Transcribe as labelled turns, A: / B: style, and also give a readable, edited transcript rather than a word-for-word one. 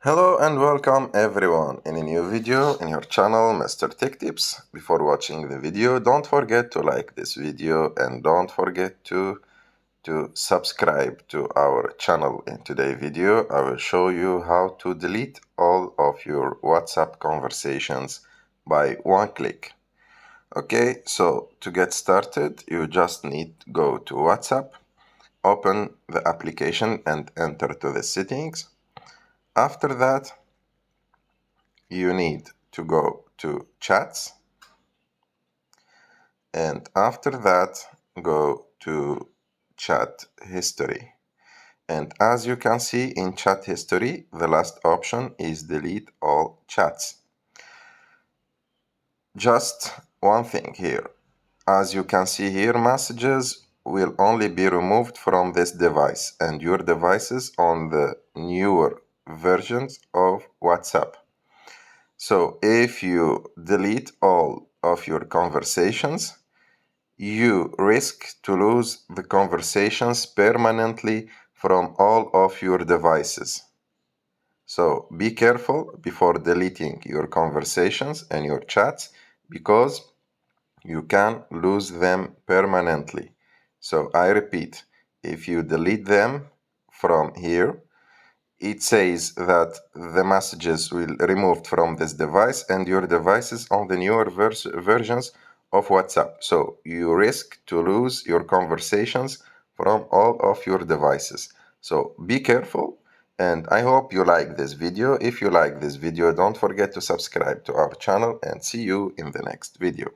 A: Hello and welcome everyone in a new video in your channel Mr. Tech Tips. Before watching the video, don't forget to like this video and don't forget to subscribe to our channel. In today's video, I will show you how to delete all of your WhatsApp conversations by one click. Okay, so to get started, you just need to go to WhatsApp, open the application and enter to the settings. After that, you need to go to chats, and after that go to chat history. And as you can see in chat history, the last option is delete all chats. Just one thing here. As you can see here, messages will only be removed from this device and your devices on the newer versions of WhatsApp. So if you delete all of your conversations, you risk to lose the conversations permanently from all of your devices. So be careful before deleting your conversations and your chats because you can lose them permanently. So I repeat, if you delete them from here, it says that the messages will removed from this device and your devices on the newer versions of WhatsApp. So you risk to lose your conversations from all of your devices. So be careful, and I hope you like this video. If you like this video, don't forget to subscribe to our channel and see you in the next video.